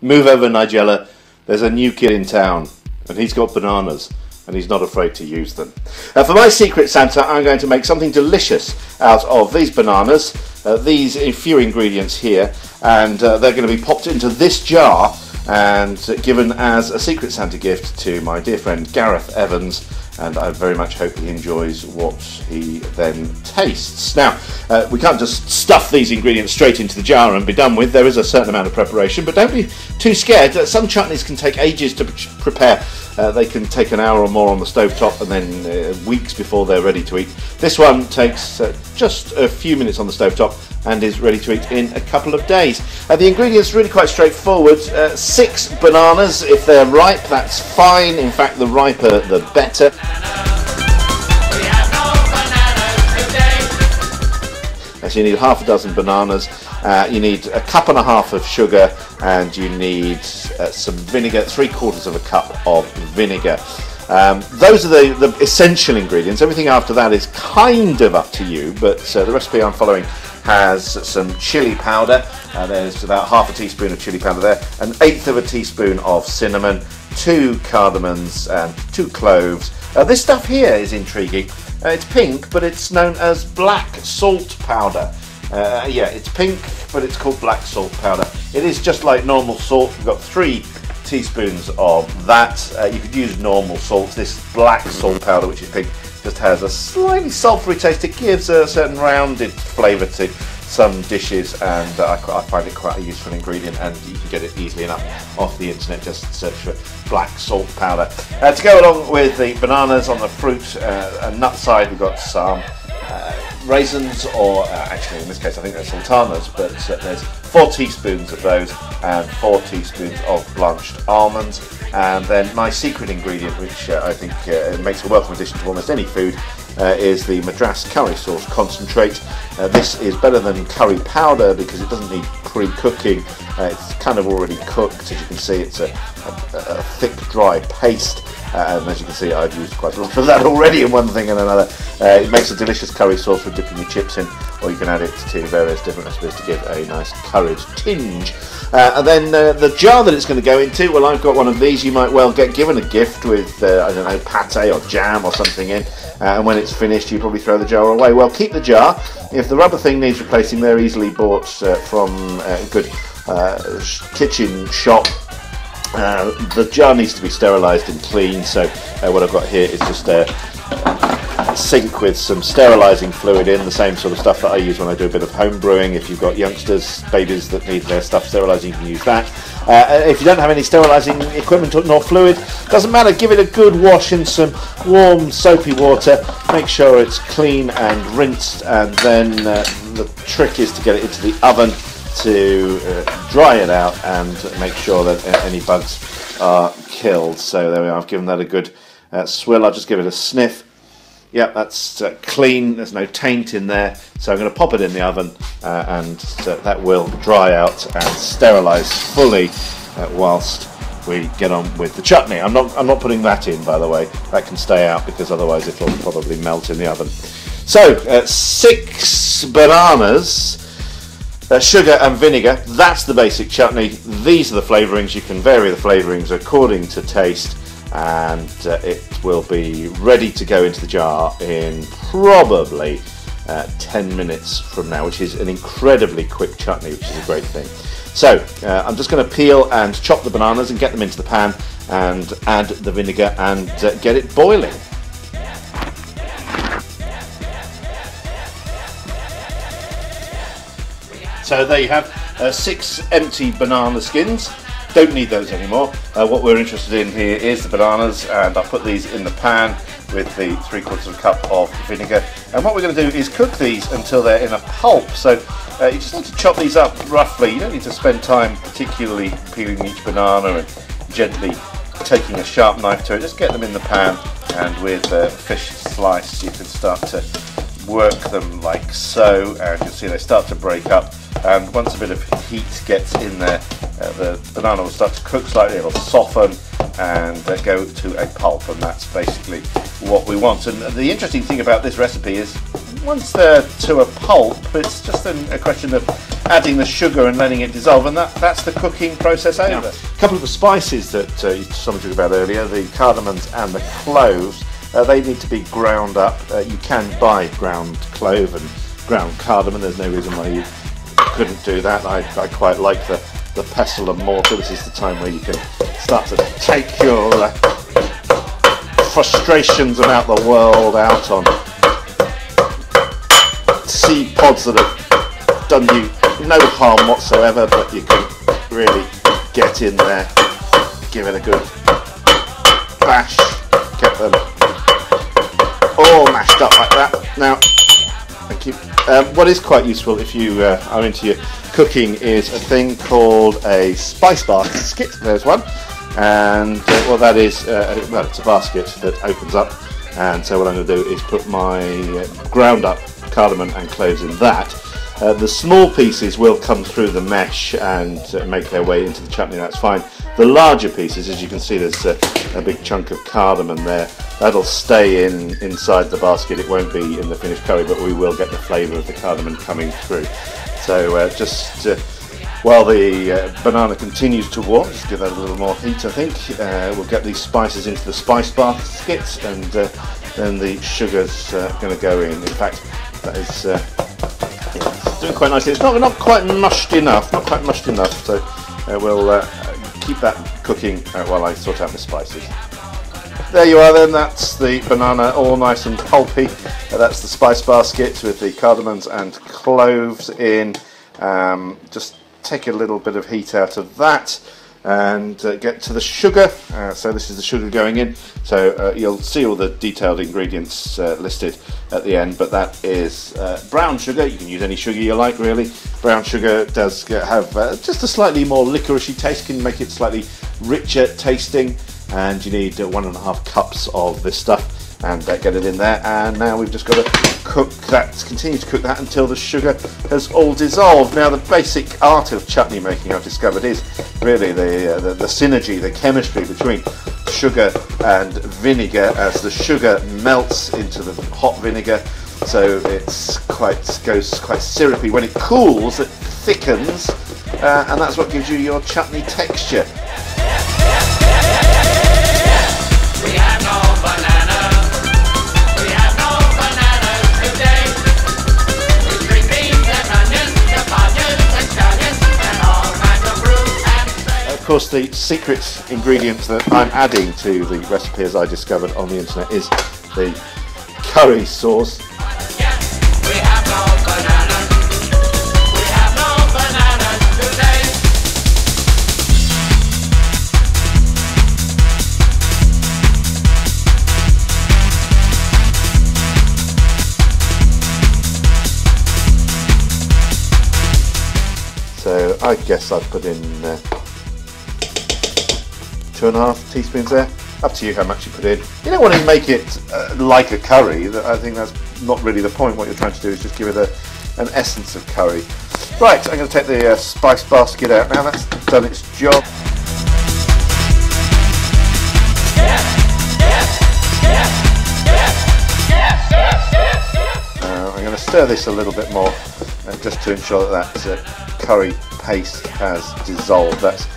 Move over, Nigella. There's a new kid in town, and he's got bananas, and he's not afraid to use them. For my Secret Santa, I'm going to make something delicious out of these bananas, these few ingredients here, and they're going to be popped into this jar and given as a Secret Santa gift to my dear friend Gareth Evans, and I very much hope he enjoys what he then tastes. Now, we can't just stuff these ingredients straight into the jar and be done with. There is a certain amount of preparation, but don't be too scared. Some chutneys can take ages to prepare. They can take an hour or more on the stovetop and then weeks before they're ready to eat. This one takes just a few minutes on the stovetop and is ready to eat in a couple of days. The ingredients are really quite straightforward. 6 bananas. If they're ripe, that's fine. In fact, the riper the better. So you need half a dozen bananas, you need a cup and a half of sugar, and you need some vinegar, 3/4 of a cup of vinegar. Those are the essential ingredients. Everything after that is kind of up to you, but the recipe I'm following has some chili powder. There's about half a teaspoon of chili powder there, 1/8 of a teaspoon of cinnamon, 2 cardamoms and 2 cloves. This stuff here is intriguing. It's pink, but it's known as black salt powder. Yeah, it's pink, but it's called black salt powder. It is just like normal salt. We've got 3 teaspoons of that. You could use normal salt. This black salt powder, which is pink, just has a slightly sulphury taste. It gives a certain rounded flavour to some dishes, and I find it quite a useful ingredient, and you can get it easily enough off the internet. Just search for black salt powder. To go along with the bananas, on the fruit and nut side, we've got some raisins, or actually in this case I think they're sultanas, but there's 4 teaspoons of those and 4 teaspoons of blanched almonds. And then my secret ingredient, which I think makes a welcome addition to almost any food, is the Madras curry sauce concentrate. This is better than curry powder because it doesn't need pre-cooking. It's kind of already cooked. As you can see, it's a thick, dry paste. And as you can see, I've used quite a lot of that already in one thing and another. It makes a delicious curry sauce for dipping your chips in, or you can add it to various different recipes to give a nice curried tinge. And then the jar that it's going to go into, well, I've got one of these. You might well get given a gift with, I don't know, pate or jam or something in, and when it's finished you probably throw the jar away. Well, keep the jar. If the rubber thing needs replacing, they're easily bought from a good kitchen shop. The jar needs to be sterilised and clean, so what I've got here is just a sink with some sterilising fluid in, the same sort of stuff that I use when I do a bit of home brewing. If you've got youngsters, babies that need their stuff sterilised, you can use that. If you don't have any sterilising equipment nor fluid, doesn't matter, give it a good wash in some warm soapy water, make sure it's clean and rinsed, and then the trick is to get it into the oven to dry it out and make sure that any bugs are killed. So there we are, I've given that a good swill. I'll just give it a sniff. Yep, that's clean, there's no taint in there, so I'm going to pop it in the oven and that will dry out and sterilise fully whilst we get on with the chutney. I'm not putting that in, by the way. That can stay out because otherwise it'll probably melt in the oven. So 6 bananas, sugar and vinegar, that's the basic chutney. These are the flavourings. You can vary the flavourings according to taste, and it will be ready to go into the jar in probably 10 minutes from now, which is an incredibly quick chutney, which is a great thing. So I'm just going to peel and chop the bananas and get them into the pan and add the vinegar and get it boiling. So there you have 6 empty banana skins. Don't need those anymore. What we're interested in here is the bananas, and I'll put these in the pan with the 3/4 of a cup of vinegar. And what we're going to do is cook these until they're in a pulp. So you just need to chop these up roughly. You don't need to spend time particularly peeling each banana and gently taking a sharp knife to it. Just get them in the pan, and with a fish slice you can start to work them like so, and you'll see they start to break up. And once a bit of heat gets in there, the banana will start to cook slightly, it'll soften and go to a pulp, and that's basically what we want. And the interesting thing about this recipe is once they're to a pulp, it's just a question of adding the sugar and letting it dissolve, and that's the cooking process over. Now, a couple of the spices that you talked about earlier, the cardamoms and the cloves, they need to be ground up. You can buy ground clove and ground cardamom. There's no reason why you couldn't do that. I quite like the pestle and mortar. This is the time where you can start to take your frustrations about the world out on seed pods that have done you no harm whatsoever, but you can really get in there, give it a good bash, get them all mashed up like that. Now, thank you. What is quite useful if you are into your cooking is a thing called a spice basket. There's one, and what that is, well, it's a basket that opens up, and so what I'm going to do is put my ground up cardamom and cloves in that. The small pieces will come through the mesh and make their way into the chutney, that's fine. The larger pieces, as you can see, there's a big chunk of cardamom there. That'll stay inside the basket. It won't be in the finished curry, but we will get the flavour of the cardamom coming through. So just while the banana continues to warm, just give that a little more heat, I think, we'll get these spices into the spice basket, and then the sugar's going to go in. In fact, that is it's doing quite nicely. It's not quite mushed enough, so we'll keep that cooking while I sort out the spices. There you are then, that's the banana all nice and pulpy. That's the spice basket with the cardamoms and cloves in. Just take a little bit of heat out of that and get to the sugar. So this is the sugar going in. So you'll see all the detailed ingredients listed at the end, but that is brown sugar. You can use any sugar you like, really. Brown sugar does have just a slightly more licoricey taste, can make it slightly richer tasting, and you need 1.5 cups of this stuff, and get it in there. And now we've just got to cook that, continue to cook that until the sugar has all dissolved. Now, the basic art of chutney making, I've discovered, is really the synergy, the chemistry between sugar and vinegar, as the sugar melts into the hot vinegar, so it's goes quite syrupy. When it cools, it thickens, and that's what gives you your chutney texture. Of course, the secret ingredient that I'm adding to the recipe, as I discovered on the internet, is the curry sauce. So I guess I've put in 2.5 teaspoons there. Up to you how much you put in. You don't want to make it like a curry. I think that's not really the point. What you're trying to do is just give it an essence of curry. Right, I'm going to take the spice basket out now. That's done its job. I'm going to stir this a little bit more, just to ensure that curry paste has dissolved. That's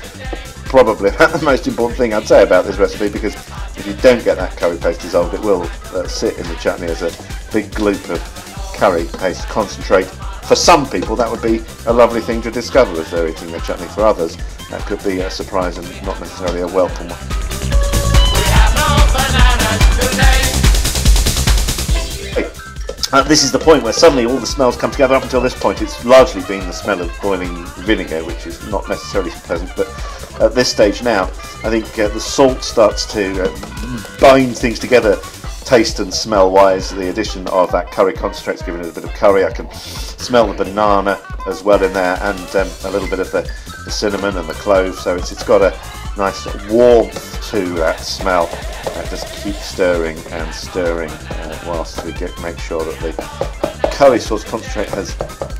probably about the most important thing I'd say about this recipe, because if you don't get that curry paste dissolved, it will sit in the chutney as a big gloop of curry paste concentrate. For some people, that would be a lovely thing to discover as they're eating their chutney. For others, that could be a surprise and not necessarily a welcome one. This is the point where suddenly all the smells come together. Up until this point, it's largely been the smell of boiling vinegar, which is not necessarily so pleasant, but at this stage now, I think the salt starts to bind things together, taste and smell wise. The addition of that curry concentrate's giving it a bit of curry. I can smell the banana as well in there, and a little bit of the cinnamon and the clove, so it's got a nice warmth to that smell. Just keep stirring and stirring whilst we make sure that the curry sauce concentrate has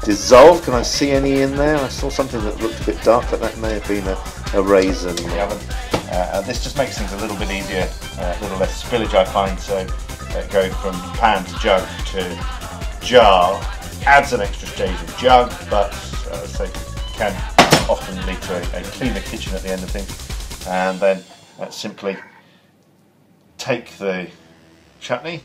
dissolved. Can I see any in there? I saw something that looked a bit dark, but that may have been a raisin in the oven. This just makes things a little bit easier, a little less spillage, I find, so going from pan to jug to jar adds an extra stage of jug, but say can often lead to a cleaner kitchen at the end of things. And then simply take the chutney,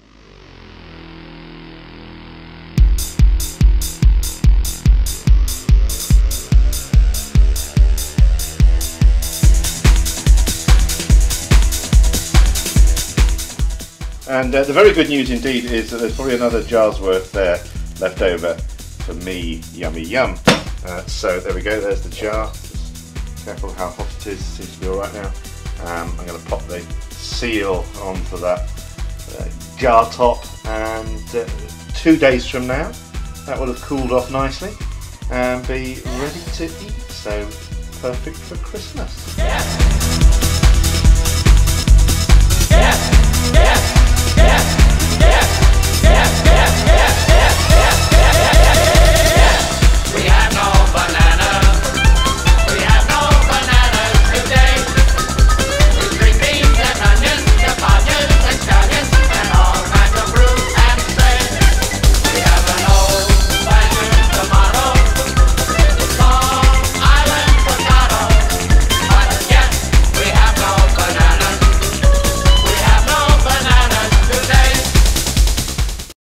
and the very good news indeed is that there's probably another jar's worth there left over for me. Yummy yum. So there we go, there's the jar. Just careful how hot it is, seems to be alright now. I'm going to pop the seal onto that jar top, and 2 days from now that will have cooled off nicely and be ready to eat, so perfect for Christmas. Yes. Yes. Yes.